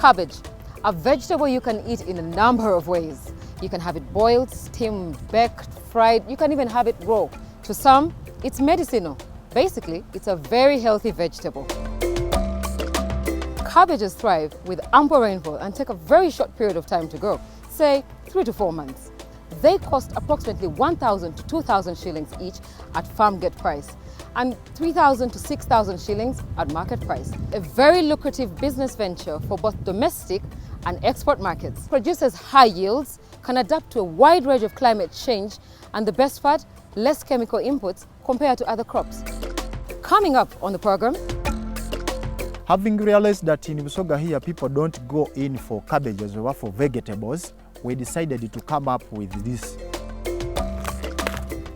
Cabbage, a vegetable you can eat in a number of ways. You can have it boiled, steamed, baked, fried, you can even have it raw. To some, it's medicinal. Basically, it's a very healthy vegetable. Cabbages thrive with ample rainfall and take a very short period of time to grow, say 3 to 4 months. They cost approximately 1,000 to 2,000 shillings each at farm gate price and 3,000 to 6,000 shillings at market price. A very lucrative business venture for both domestic and export markets. Produces high yields, can adapt to a wide range of climate change, and the best part, less chemical inputs compared to other crops. Coming up on the program, having realized that in Busoga here people don't go in for cabbages or for vegetables, we decided to come up with this.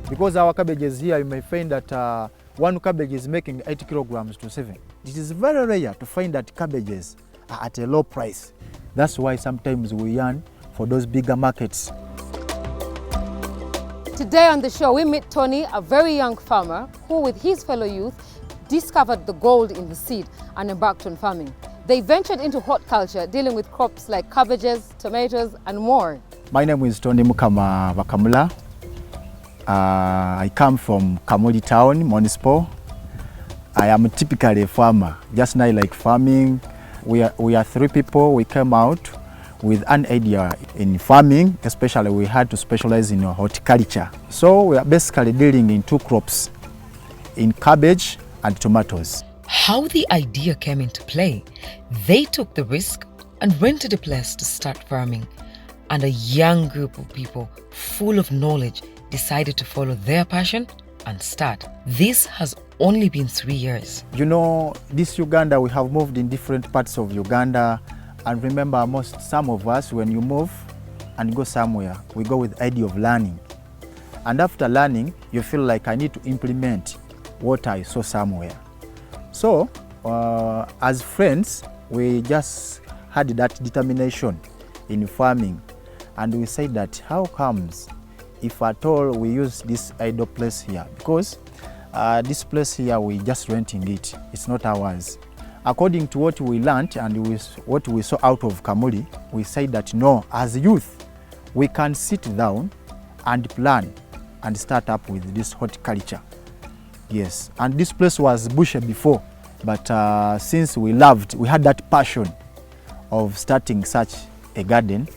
Because our cabbages here, you may find that one cabbage is making 8 kilograms to 7. It is very rare to find that cabbages are at a low price. That's why sometimes we yearn for those bigger markets. Today on the show, we meet Tony, a very young farmer who, with his fellow youth, discovered the gold in the seed and embarked on farming. They ventured into horticulture, dealing with crops like cabbages, tomatoes, and more. My name is Tony Mukama Vakamula. I come from Kamuli town, municipal. I am typically a farmer. Just now I like farming. We are 3 people. We came out with an idea in farming, especially we had to specialize in horticulture. So we are basically dealing in 2 crops, in cabbage and tomatoes. How the idea came into play, they took the risk and rented a place to start farming. And a young group of people full of knowledge decided to follow their passion and start. This has only been 3 years. You know, this Uganda, we have moved in different parts of Uganda. And remember, some of us, when you move and go somewhere, we go with the idea of learning. And after learning, you feel like I need to implement what I saw somewhere. So, as friends, we just had that determination in farming. And we said that how comes if at all we use this idle place here? Because this place here, we just renting it. It's not ours. According to what we learned and what we saw out of Kamuli, we said that no, as youth, we can sit down and plan and start up with this horticulture. Yes, and this place was bushy before, but since we had that passion of starting such a garden,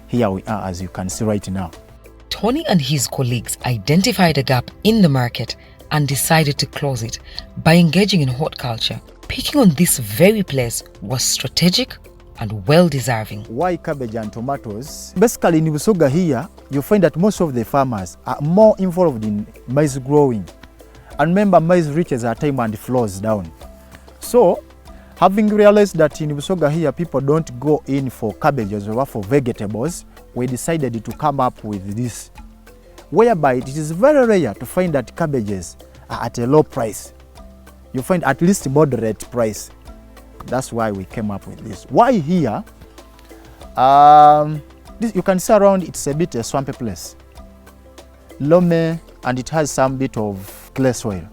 here we are, as you can see right now. Tony and his colleagues identified a gap in the market and decided to close it by engaging in horticulture. Picking on this very place was strategic and well-deserving. Why cabbage and tomatoes? Basically in Busoga here, you find that most of the farmers are more involved in maize growing. And remember, maize reaches a time and flows down. So, having realized that in Busoga here, people don't go in for cabbages or for vegetables, we decided to come up with this, whereby it is very rare to find that cabbages are at a low price. You find at least moderate price. That's why we came up with this. Why here? This, you can see around, it's a bit a swampy place. Loamy, and it has some bit of clay soil.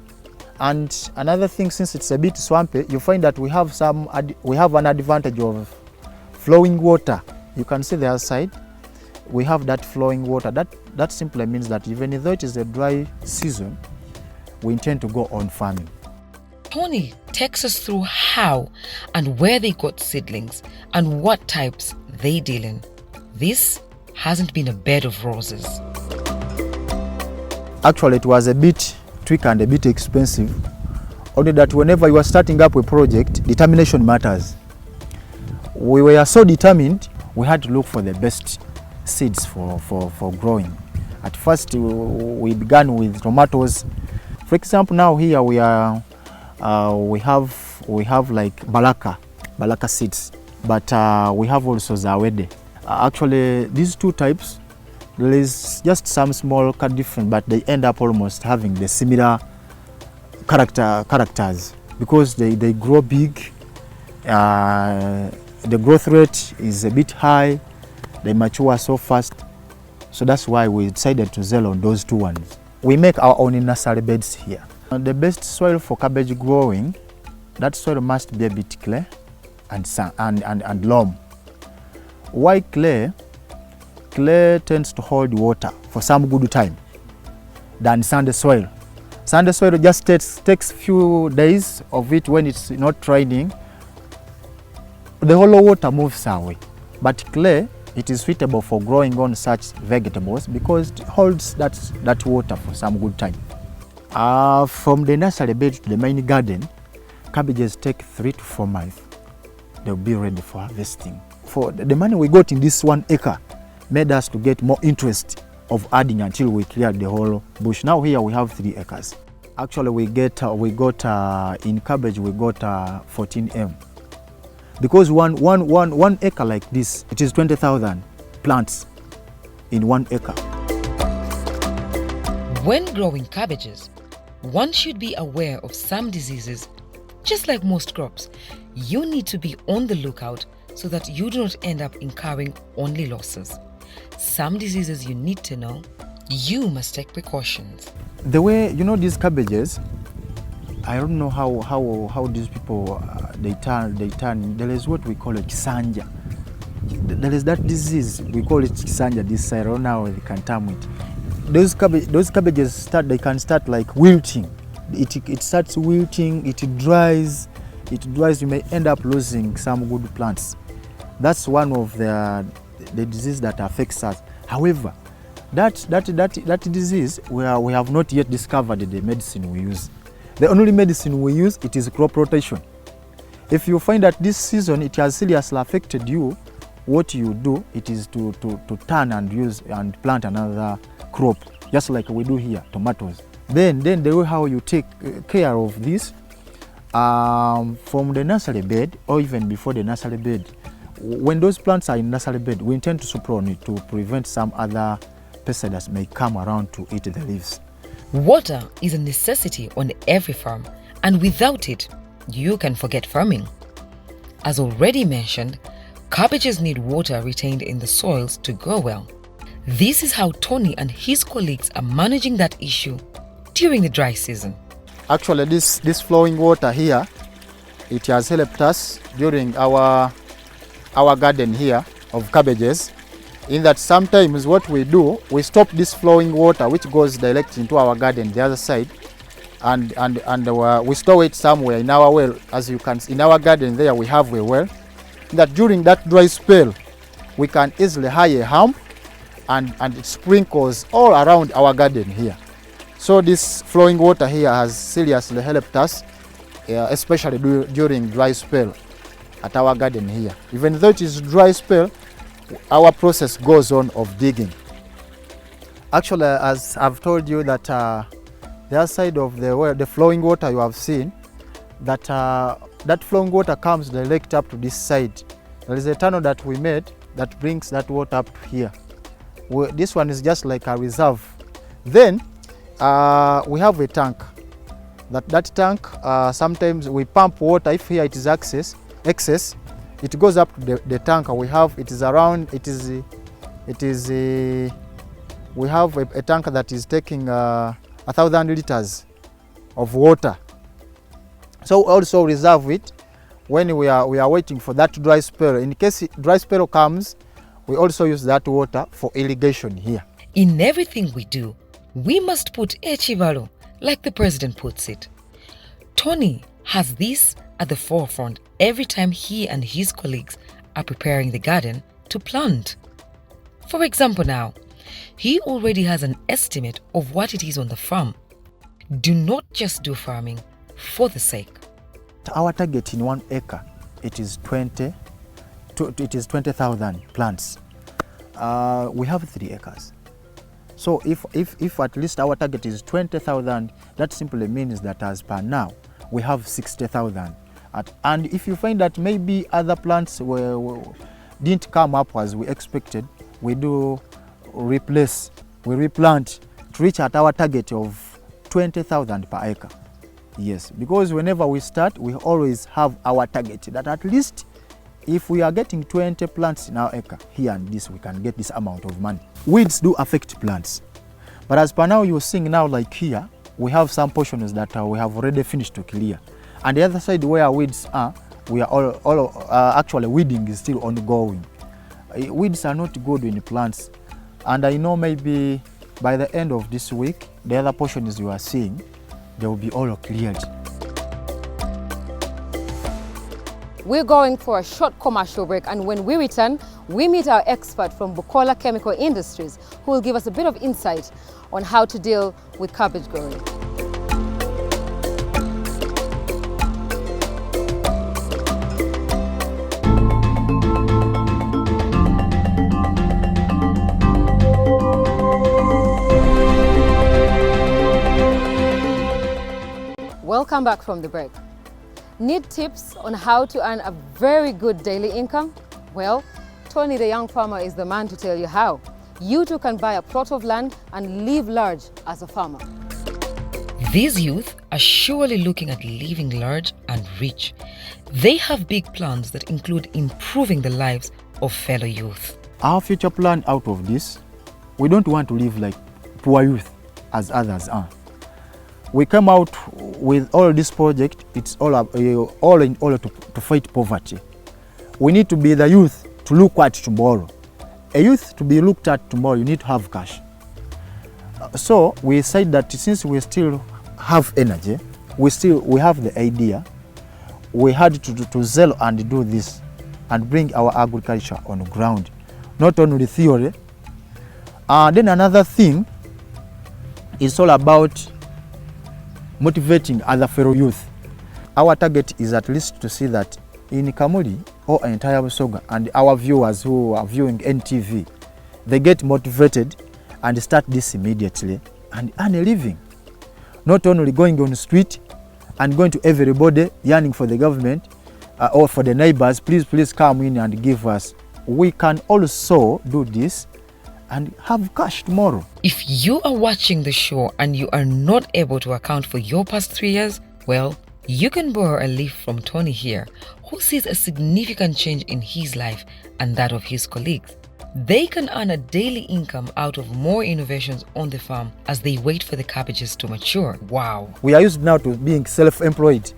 And another thing, since it's a bit swampy, you find that we have an advantage of flowing water. You can see the other side. We have that flowing water. That simply means that even though it is a dry season, we intend to go on farming. Tony takes us through how and where they got seedlings and what types they deal in. This hasn't been a bed of roses. Actually, it was a bit tricky and a bit expensive. Only that whenever you are starting up a project, determination matters. We were so determined, we had to look for the best seeds for growing. At first, we began with tomatoes. For example, now here we have like Balaka seeds, but we have also Zawede. Actually, these 2 types, there is just some small difference, but they end up almost having the similar characters because they grow big. The growth rate is a bit high. They mature so fast. So that's why we decided to zero on those 2 ones. We make our own nursery beds here. The best soil for cabbage growing, that soil must be a bit clay and loam. Why clay? Clay tends to hold water for some good time than sandy soil. Sandy soil just takes few days of it when it's not raining. The whole water moves away. But clay, it is suitable for growing on such vegetables because it holds that water for some good time. From the nursery bed to the main garden, cabbages take 3 to 4 months. They'll be ready for harvesting. For the money we got in this 1 acre made us to get more interest of adding until we cleared the whole bush. Now here we have 3 acres. Actually we got in cabbage we got 14 m. Because one acre like this, it is 20,000 plants in 1 acre. When growing cabbages, one should be aware of some diseases. Just like most crops, you need to be on the lookout so that you do not end up incurring only losses. Some diseases you need to know. You must take precautions. The way, these cabbages, I don't know how these people, they turn, there is what we call a kisanja. There is that disease, we call it kisanja this side, I don't know how they can term it. Those cabbages they can start like wilting. It starts wilting, it dries, you may end up losing some good plants. That's one of the disease that affects us. However, that disease, we have not yet discovered the medicine we use. The only medicine we use, it is crop rotation. If you find that this season it has seriously affected you, what you do, it is to turn and use and plant another crop, just like we do here, tomatoes. Then the way how you take care of this, from the nursery bed or even before the nursery bed, when those plants are in nursery bed, we intend to spray on it to prevent some other pests that may come around to eat the leaves. Water is a necessity on every farm, and without it, you can forget farming. As already mentioned, cabbages need water retained in the soils to grow well. This is how Tony and his colleagues are managing that issue during the dry season. Actually, this flowing water here, it has helped us during our garden here of cabbages, in that sometimes what we do, we stop this flowing water which goes direct into our garden, the other side, and we store it somewhere in our well. As you can see, in our garden there we have a well, that during that dry spell, we can easily hire a hump and it sprinkles all around our garden here. So this flowing water here has seriously helped us, especially during dry spell at our garden here. Even though it is dry spell, our process goes on of digging. Actually, as I've told you that the other side of the well, the flowing water you have seen, that flowing water comes direct up to this side. There is a tunnel that we made that brings that water up here. This one is just like a reserve. Then we have a tank. That tank, sometimes we pump water. If here it is excess, it goes up to the tank. We have we have a tank that is taking 1,000 liters of water. So also reserve it when we are waiting for that dry spell. In case dry spell comes, we also use that water for irrigation here. In everything we do, we must put echibalo, like the president puts it. Tony has this at the forefront every time he and his colleagues are preparing the garden to plant. For example now, he already has an estimate of what it is on the farm. Do not just do farming for the sake. Our target in 1 acre, it is 20,000 plants. We have 3 acres. So if at least our target is 20,000, that simply means that as per now, we have 60,000. And if you find that maybe other plants didn't come up as we expected, we do replace, we replant to reach at our target of 20,000 per acre. Yes, because whenever we start, we always have our target that at least if we are getting 20 plants in our acre, here and this, we can get this amount of money. Weeds do affect plants. But as per now, you're seeing now like here, we have some portions that we have already finished to clear. And the other side where weeds are, we are actually weeding is still ongoing. Weeds are not good in plants. And I know maybe by the end of this week, the other portions you are seeing, they will be all cleared. We're going for a short commercial break, and when we return, we meet our expert from Bukola Chemical Industries, who will give us a bit of insight on how to deal with cabbage growing. Welcome back from the break. Need tips on how to earn a very good daily income? Well, Tony the young farmer is the man to tell you how. You too can buy a plot of land and live large as a farmer. These youth are surely looking at living large and rich. They have big plans that include improving the lives of fellow youth. Our future plan out of this, we don't want to live like poor youth as others are. We came out with all this project, it's all in order to fight poverty. We need to be the youth to look at tomorrow. A youth to be looked at tomorrow, you need to have cash. So we said that since we still have energy, we have the idea, we had to zeal and do this and bring our agriculture on the ground, not only theory. Then another thing is all about motivating other fellow youth. Our target is at least to see that in Kamuli or entire Busoga and our viewers who are viewing NTV, they get motivated and start this immediately and earn a living. Not only going on the street and going to everybody yearning for the government or for the neighbors, please come in and give us. We can also do this and have cash tomorrow. If you are watching the show and you are not able to account for your past 3 years, well, you can borrow a leaf from Tony here, who sees a significant change in his life and that of his colleagues. They can earn a daily income out of more innovations on the farm as they wait for the cabbages to mature. Wow. We are used now to being self-employed.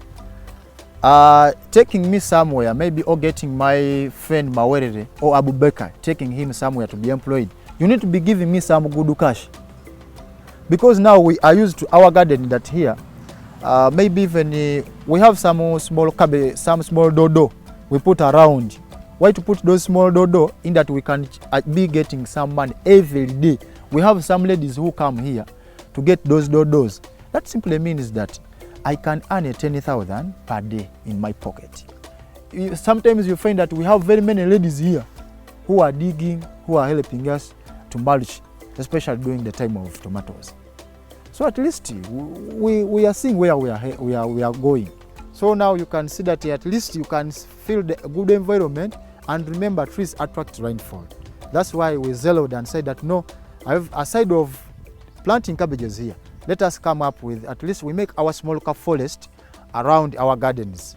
Taking me somewhere, maybe or getting my friend Mawerere or Abu Bakr, taking him somewhere to be employed. You need to be giving me some good cash. Because now we are used to our garden that here, maybe even we have some small cabbage, some small dodo we put around. Why to put those small dodo? In that we can be getting some money every day. We have some ladies who come here to get those dodos. That simply means that I can earn 10,000 per day in my pocket. Sometimes you find that we have very many ladies here who are digging, who are helping us to mulch, especially during the time of tomatoes. So at least we are seeing where we are going. So now you can see that at least you can feel the good environment, and remember, trees attract rainfall. That's why we zealoed and said that no, aside of planting cabbages here, let us come up with at least we make our small cap forest around our gardens.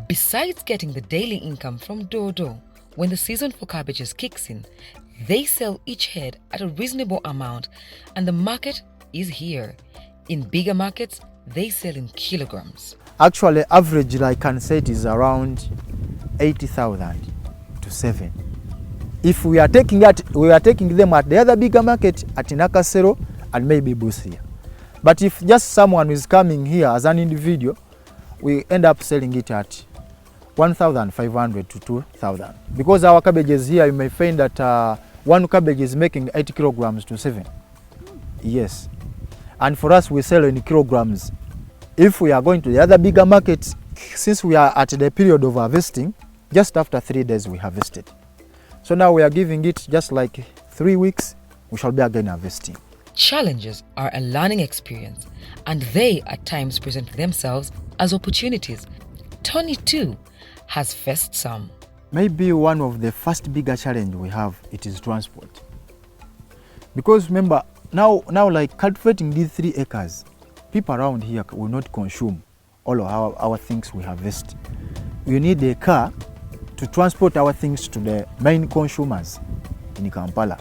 Besides getting the daily income from dodo, when the season for cabbages kicks in, they sell each head at a reasonable amount, and the market is here. In bigger markets, they sell in kilograms. Actually, average, I can say it is around 80,000 to 7. If we are taking them at the other bigger market at Nakasero and maybe Busia. But if just someone is coming here as an individual, we end up selling it at 1,500 to 2,000. Because our cabbages here, you may find that one cabbage is making 8 kilograms to 7. Yes. And for us, we sell in kilograms. If we are going to the other bigger markets, since we are at the period of harvesting, just after 3 days we harvested. So now we are giving it just like 3 weeks, we shall be again harvesting. Challenges are a learning experience, and they at times present themselves as opportunities. Tony too has faced some. Maybe one of the first bigger challenge we have, it is transport. Because remember, now like cultivating these 3 acres, people around here will not consume all of our things we harvest. We need a car to transport our things to the main consumers in Kampala.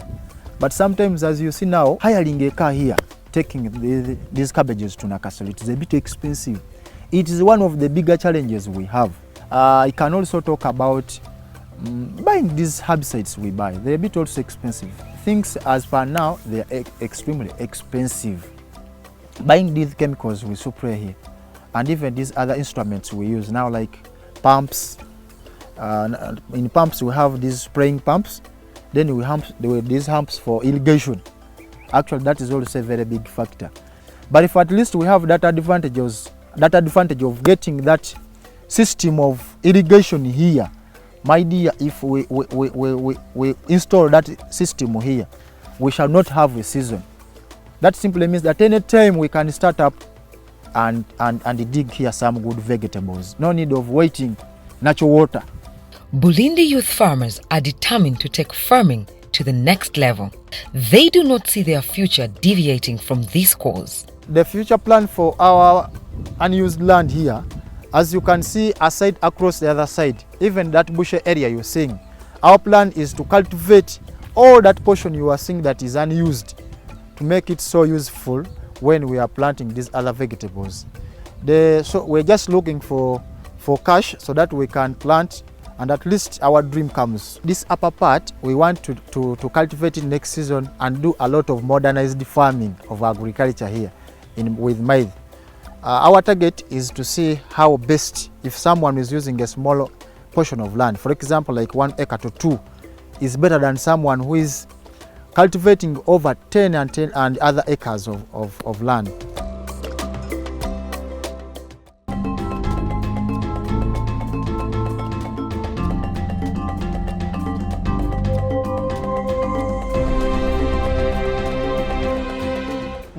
But sometimes, as you see now, hiring a car here, taking these cabbages to Nakasero, it is a bit expensive. It is one of the bigger challenges we have. I can also talk about Buying these herbicides we buy, they're a bit also expensive. Things as per now, they're extremely expensive. Buying these chemicals we spray here, and even these other instruments we use now, like pumps. In pumps we have these spraying pumps, then we have these pumps for irrigation. Actually, that is also a very big factor. But if at least we have that advantage of getting that system of irrigation here, my dear, if we install that system here, we shall not have a season. That simply means that any time we can start up and dig here some good vegetables. No need of waiting natural water. Bulindi youth farmers are determined to take farming to the next level. They do not see their future deviating from this course. The future plan for our unused land here, as you can see aside across the other side, even that bushy area you're seeing, our plan is to cultivate all that portion you are seeing that is unused, to make it so useful when we are planting these other vegetables. So we're just looking for cash so that we can plant and at least our dream comes. This upper part, we want to cultivate it next season and do a lot of modernized farming of agriculture here with maize. Our target is to see how best, if someone is using a smaller portion of land, for example like 1 acre to 2, is better than someone who is cultivating over 10 and other acres of land.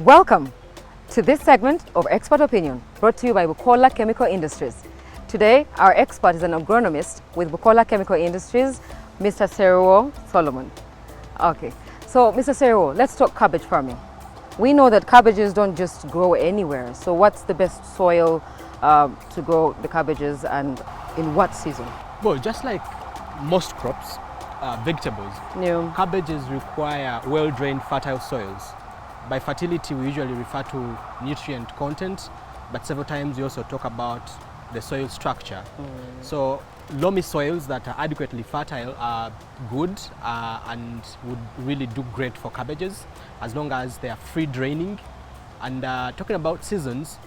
Welcome to this segment of Expert Opinion, brought to you by Bukola Chemical Industries. Today, our expert is an agronomist with Bukola Chemical Industries, Mr. Seruo Solomon. Okay, so Mr. Seruo, let's talk cabbage farming. We know that cabbages don't just grow anywhere. So what's the best soil to grow the cabbages, and in what season? Well, just like most crops, vegetables, Yeah. cabbages require well-drained fertile soils. By fertility, we usually refer to nutrient content, but several times we also talk about the soil structure. So loamy soils that are adequately fertile are good and would really do great for cabbages as long as they are free draining. And talking about seasons,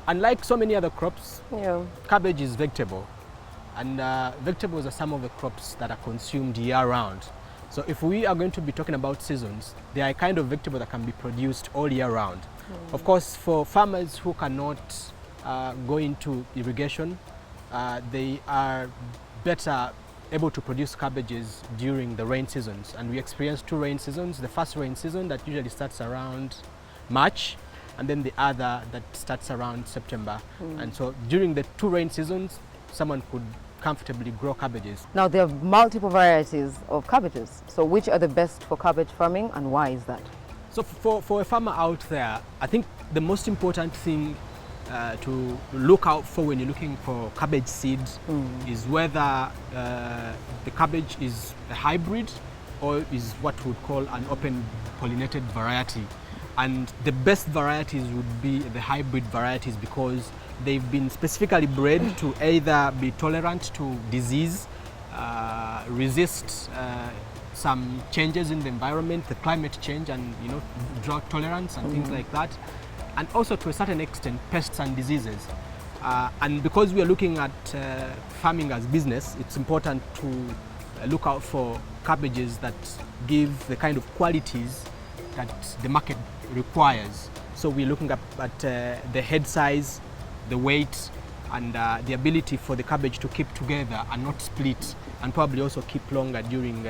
unlike so many other crops, Yeah. cabbage is vegetable, and vegetables are some of the crops that are consumed year round. So if we are going to be talking about seasons, they are a kind of vegetable that can be produced all year round. Of course, for farmers who cannot go into irrigation, they are better able to produce cabbages during the rain seasons. And we experience 2 rain seasons. The first rain season that usually starts around March, and then the other that starts around September. And so during the 2 rain seasons, someone could comfortably grow cabbages. Now there are multiple varieties of cabbages. So which are the best for cabbage farming, and why is that? So for a farmer out there, I think the most important thing to look out for when you're looking for cabbage seeds is whether the cabbage is a hybrid or is what we would call an open pollinated variety. And the best varieties would be the hybrid varieties, because they've been specifically bred to either be tolerant to disease, resist some changes in the environment, the climate change, and drought tolerance and things like that, and also to a certain extent pests and diseases. And because we are looking at farming as business, it's important to look out for cabbages that give the kind of qualities that the market requires. So we're looking at the head size, the weight, and the ability for the cabbage to keep together and not split, and probably also keep longer during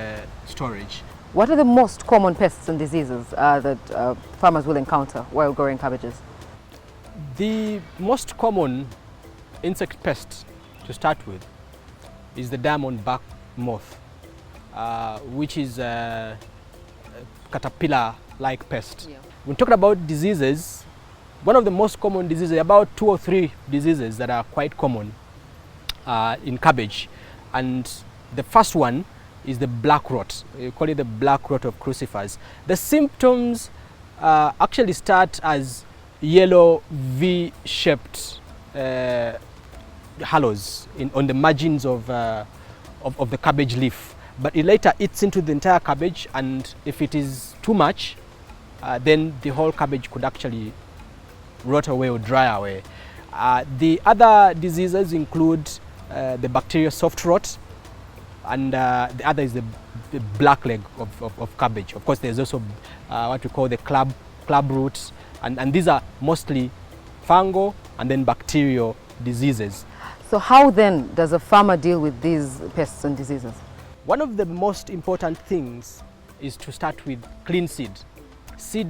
storage. What are the most common pests and diseases that farmers will encounter while growing cabbages? The most common insect pest to start with is the diamond bark moth, which is a caterpillar-like pest. Yeah. When talking about diseases, one of the most common diseases, about 2 or 3 diseases that are quite common in cabbage. And the first one is the black rot. You call it the black rot of crucifers. The symptoms actually start as yellow V-shaped halos on the margins of of the cabbage leaf, but it later eats into the entire cabbage, and if it is too much, then the whole cabbage could actually rot away or dry away. The other diseases include the bacterial soft rot, and the other is the black leg of cabbage. Of course, there's also what we call the club roots, and these are mostly fungal and then bacterial diseases. So how then does a farmer deal with these pests and diseases? One of the most important things is to start with clean seed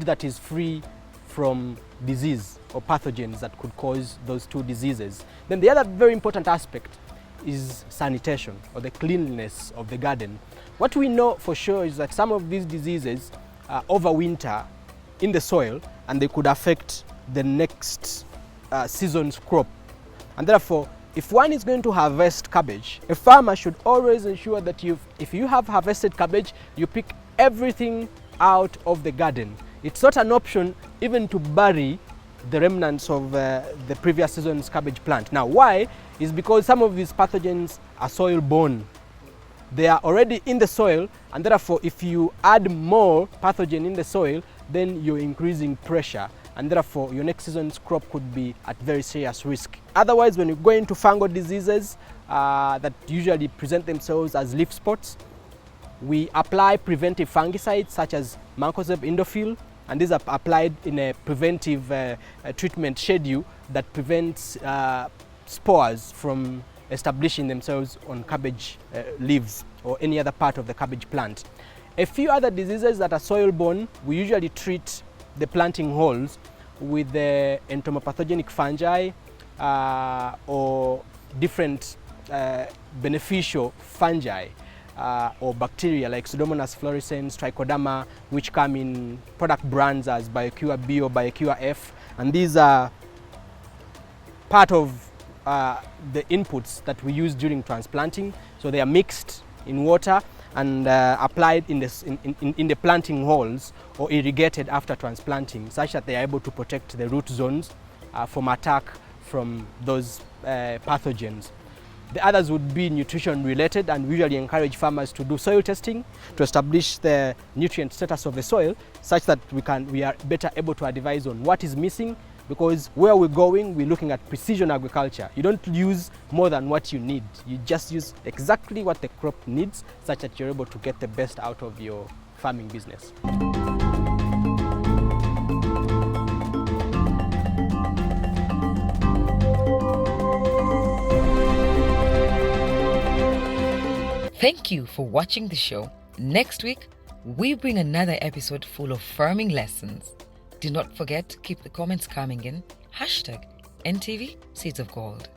that is free from disease or pathogens that could cause those two diseases. Then the other very important aspect is sanitation, or the cleanliness of the garden. What we know for sure is that some of these diseases overwinter in the soil, and they could affect the next season's crop. And therefore, if one is going to harvest cabbage, a farmer should always ensure that if you have harvested cabbage, you pick everything out of the garden. It's not an option even to bury the remnants of the previous season's cabbage plant. Now, why? Is because some of these pathogens are soil-borne. They are already in the soil, and therefore if you add more pathogen in the soil, then you're increasing pressure, and therefore your next season's crop could be at very serious risk. Otherwise, when you go into fungal diseases that usually present themselves as leaf spots, we apply preventive fungicides such as mancozeb indofil, and these are applied in a preventive treatment schedule that prevents spores from establishing themselves on cabbage leaves or any other part of the cabbage plant. A few other diseases that are soil-borne, we usually treat the planting holes with the entomopathogenic fungi or different beneficial fungi or bacteria like Pseudomonas fluorescens, Trichoderma, which come in product brands as BioCure B or BioCure F, and these are part of the inputs that we use during transplanting. So they are mixed in water and applied in the planting holes or irrigated after transplanting, such that they are able to protect the root zones from attack from those pathogens. The others would be nutrition related, and we usually encourage farmers to do soil testing to establish the nutrient status of the soil, such that we are better able to advise on what is missing, because where we're going, we're looking at precision agriculture. You don't use more than what you need. You just use exactly what the crop needs, such that you're able to get the best out of your farming business. Thank you for watching the show. Next week, we bring another episode full of farming lessons. Do not forget to keep the comments coming in. #NTV Seeds of Gold.